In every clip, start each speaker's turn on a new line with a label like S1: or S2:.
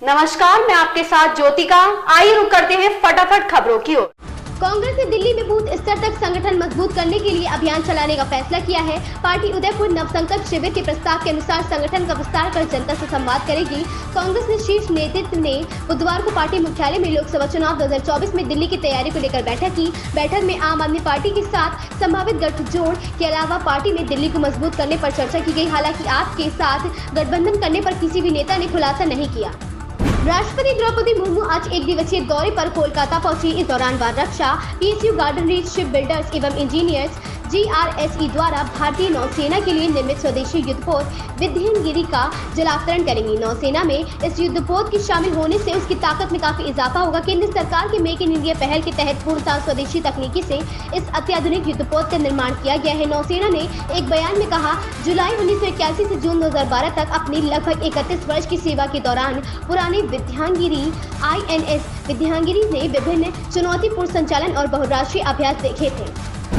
S1: नमस्कार, मैं आपके साथ ज्योतिका। आइए रुक करते हैं फटाफट खबरों की ओर।
S2: कांग्रेस ने दिल्ली में बूथ स्तर तक संगठन मजबूत करने के लिए अभियान चलाने का फैसला किया है। पार्टी उदयपुर नवसंकल्प शिविर के प्रस्ताव के अनुसार संगठन का विस्तार कर जनता से संवाद करेगी। कांग्रेस ने शीर्ष नेतृत्व ने बुधवार को पार्टी मुख्यालय में लोकसभा चुनाव 2024 में दिल्ली की तैयारी को लेकर बैठक की। बैठक में आम आदमी पार्टी के साथ संभावित गठजोड़ के अलावा पार्टी में दिल्ली को मजबूत करने पर चर्चा की गई। हालांकि आप के साथ गठबंधन करने पर किसी भी नेता ने खुलासा नहीं किया। राष्ट्रपति द्रौपदी मुर्मू आज एक दिवसीय दौरे पर कोलकाता पहुंची। इस दौरान वह रक्षा, PSU, Garden Reach Ship Builders एवं इंजीनियर्स GRSE द्वारा भारतीय नौसेना के लिए निर्मित स्वदेशी युद्धपोत विध्यांगिरी का जलावतरण करेंगी। नौसेना में इस युद्धपोत के शामिल होने से उसकी ताकत में काफी इजाफा होगा। केंद्र सरकार के मेक इन इंडिया पहल के तहत पूर्णतः स्वदेशी तकनीकी से इस अत्याधुनिक युद्धपोत का निर्माण किया गया है। नौसेना ने एक बयान में कहा, जुलाई 1981 से जून 2012 तक अपनी लगभग 31 वर्ष की सेवा के दौरान पुराने विध्यांगिरी INS विध्यांगिरी ने विभिन्न चुनौतीपूर्ण संचालन और बहुराष्ट्रीय अभ्यास देखे थे।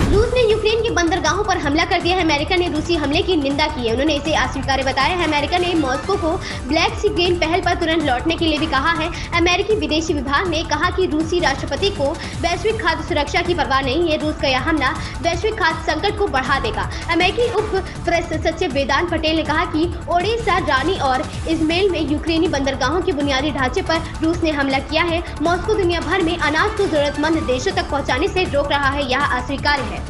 S2: रूस ने यूक्रेन के बंदरगाहों पर हमला कर दिया है। अमेरिका ने रूसी हमले की निंदा की है। उन्होंने इसे अस्वीकार्य बताया है। अमेरिका ने मॉस्को को ब्लैक सी ग्रेन पहल पर तुरंत लौटने के लिए भी कहा है। अमेरिकी विदेशी विभाग ने कहा कि रूसी राष्ट्रपति को वैश्विक खाद्य सुरक्षा की परवाह नहीं है। रूस का यह हमला वैश्विक खाद्य संकट को बढ़ा देगा। अमेरिकी उप प्रेस सचिव वेदांत पटेल ने कहा कि ओडेसा, रानी और इजमेल में यूक्रेनी बंदरगाहों के बुनियादी ढांचे पर रूस ने हमला किया है। मॉस्को दुनिया भर में अनाज को जरूरतमंद देशों तक पहुँचाने से रोक रहा है, यह अस्वीकार्य है।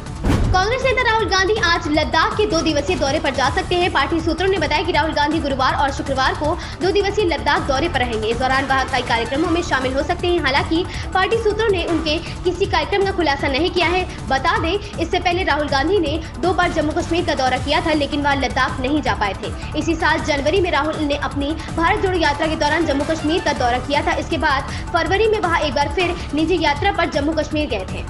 S2: कांग्रेस नेता राहुल गांधी आज लद्दाख के 2 दिवसीय दौरे पर जा सकते हैं। पार्टी सूत्रों ने बताया कि राहुल गांधी गुरुवार और शुक्रवार को 2 दिवसीय लद्दाख दौरे पर रहेंगे। इस दौरान वह कई कार्यक्रमों में शामिल हो सकते हैं। हालांकि पार्टी सूत्रों ने उनके किसी कार्यक्रम का खुलासा नहीं किया है। बता दें, इससे पहले राहुल गांधी ने 2 बार जम्मू कश्मीर का दौरा किया था, लेकिन वह लद्दाख नहीं जा पाए थे। इसी साल जनवरी में राहुल ने अपनी भारत जोड़ो यात्रा के दौरान जम्मू कश्मीर का दौरा किया था। इसके बाद फरवरी में वह एक बार फिर निजी यात्रा पर जम्मू कश्मीर गए थे।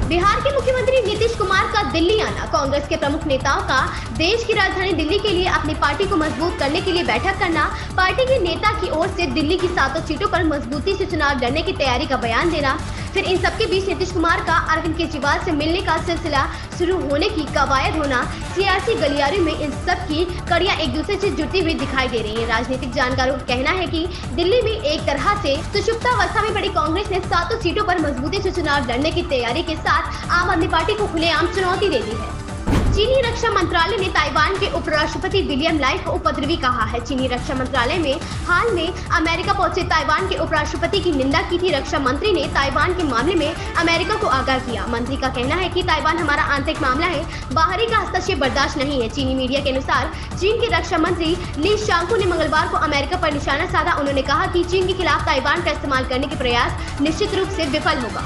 S2: बिहार के मुख्यमंत्री नीतीश कुमार का दिल्ली आना। कांग्रेस के प्रमुख नेताओं का देश की राजधानी दिल्ली के लिए अपनी पार्टी को मजबूत करने के लिए बैठक करना, पार्टी के नेता की ओर से दिल्ली की 7 सीटों पर मजबूती से चुनाव लड़ने की तैयारी का बयान देना, फिर इन सबके बीच नीतीश कुमार का अरविंद केजरीवाल से मिलने का सिलसिला शुरू होने की कवायद होना, सियासी गलियारे में इन सब की कड़ियां एक दूसरे से जुड़ती हुई दिखाई दे रही है। राजनीतिक जानकारों का कहना है कि दिल्ली में एक तरह से सुषुप्तावस्था में पड़ी कांग्रेस ने 7 सीटों पर मजबूती से चुनाव लड़ने की तैयारी के साथ आम आदमी पार्टी को खुलेआम चुनौती दे दी है। चीनी रक्षा मंत्रालय ने ताइवान के उपराष्ट्रपति विलियम लाई को उपद्रवी कहा है। चीनी रक्षा मंत्रालय में हाल में अमेरिका पहुंचे ताइवान के उपराष्ट्रपति की निंदा की थी। रक्षा मंत्री ने ताइवान के मामले में अमेरिका को आगाह किया। मंत्री का कहना है कि ताइवान हमारा आंतरिक मामला है, बाहरी का हस्तक्षेप बर्दाश्त नहीं है। चीनी मीडिया के अनुसार चीन के रक्षा मंत्री ली शांगकू ने मंगलवार को अमेरिका पर निशाना साधा। उन्होंने कहा कि चीन के खिलाफ ताइवान का इस्तेमाल करने के प्रयास निश्चित रूप से विफल होगा।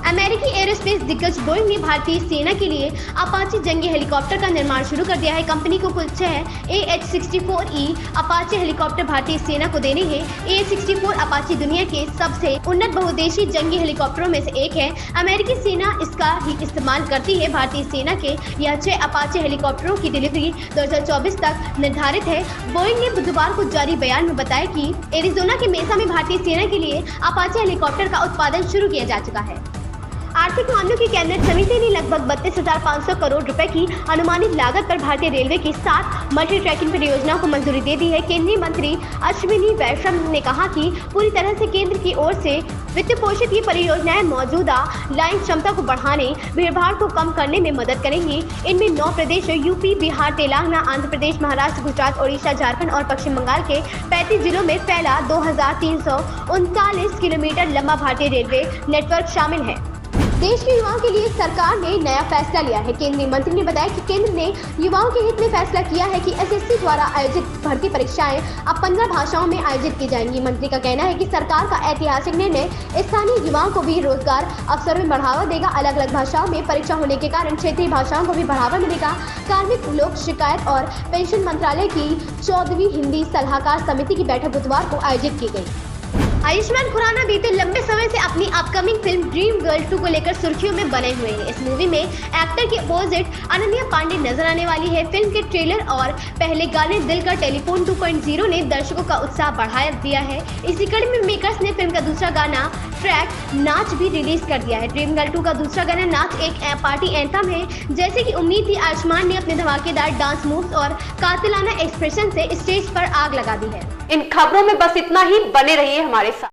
S2: अमेरिकी एरोस्पेस दिग्गज बोइंग ने भारतीय सेना के लिए अपाचे जंगी हेलीकॉप्टर का निर्माण शुरू कर दिया है। कंपनी को कुल 6 AH-64E अपाचे हेलीकॉप्टर भारतीय सेना को देने हैं। AH-64 अपाचे दुनिया के सबसे उन्नत बहुउद्देशीय जंगी हेलीकॉप्टरों में से एक है। अमेरिकी सेना इसका ही इस्तेमाल करती है। भारतीय सेना के यह 6 अपाचे हेलीकॉप्टरों की डिलीवरी 2024 तक निर्धारित है। बोइंग ने बुधवार को जारी बयान में बताया कि एरिजोना के मेसा में भारतीय सेना के लिए अपाचे हेलीकॉप्टर का उत्पादन शुरू किया जा चुका है। आर्थिक मामलों की कैबिनेट समिति ने लगभग 32,500 करोड़ रुपए की अनुमानित लागत पर भारतीय रेलवे की 7 मल्टी ट्रैकिंग परियोजनाओं को मंजूरी दे दी है। केंद्रीय मंत्री अश्विनी वैष्णव ने कहा कि पूरी तरह से केंद्र की ओर से वित्त पोषित ये परियोजनाएं मौजूदा लाइन क्षमता को बढ़ाने, भीड़भाड़ को कम करने में मदद करेंगी। इनमें 9 प्रदेशों यूपी, बिहार, तेलंगाना, आंध्र प्रदेश, महाराष्ट्र, गुजरात, ओडिशा, झारखंड और पश्चिम बंगाल के 35 जिलों में फैला 2339 किलोमीटर लंबा भारतीय रेलवे नेटवर्क शामिल है। देश के युवाओं के लिए सरकार ने नया फैसला लिया है। केंद्रीय मंत्री ने बताया कि केंद्र ने युवाओं के हित में फैसला किया है कि SSC द्वारा आयोजित भर्ती परीक्षाएं अब 15 भाषाओं में आयोजित की जाएंगी। मंत्री का कहना है कि सरकार का ऐतिहासिक निर्णय स्थानीय युवाओं को भी रोजगार अवसर में बढ़ावा देगा। अलग अलग भाषाओं में परीक्षा होने के कारण क्षेत्रीय भाषाओं को भी बढ़ावा मिलेगा। कार्मिक, लोक शिकायत और पेंशन मंत्रालय की 14वीं हिंदी सलाहकार समिति की बैठक बुधवार को आयोजित की गई। आयुष्मान खुराना बीते लंबे समय से अपनी अपकमिंग फिल्म ड्रीम गर्ल 2 को लेकर सुर्खियों में बने हुए हैं। इस मूवी में एक्टर के अपोजिट अनन्या पांडे नजर आने वाली है। फिल्म के ट्रेलर और पहले गाने दिल का टेलीफोन 2.0 ने दर्शकों का उत्साह बढ़ा दिया है। इसी कड़ी में मेकर्स ने फिल्म का दूसरा गाना ट्रैक नाच भी रिलीज कर दिया है। ड्रीम गर्ल 2 का दूसरा गाना नाच एक पार्टी एंथम है। जैसे कि उम्मीद थी, आयुष्मान ने अपने धमाकेदार डांस मूव्स और कातिलाना एक्सप्रेशन से स्टेज पर आग लगा दी है।
S1: इन खबरों में बस इतना ही, बने रहिए हमारे साथ।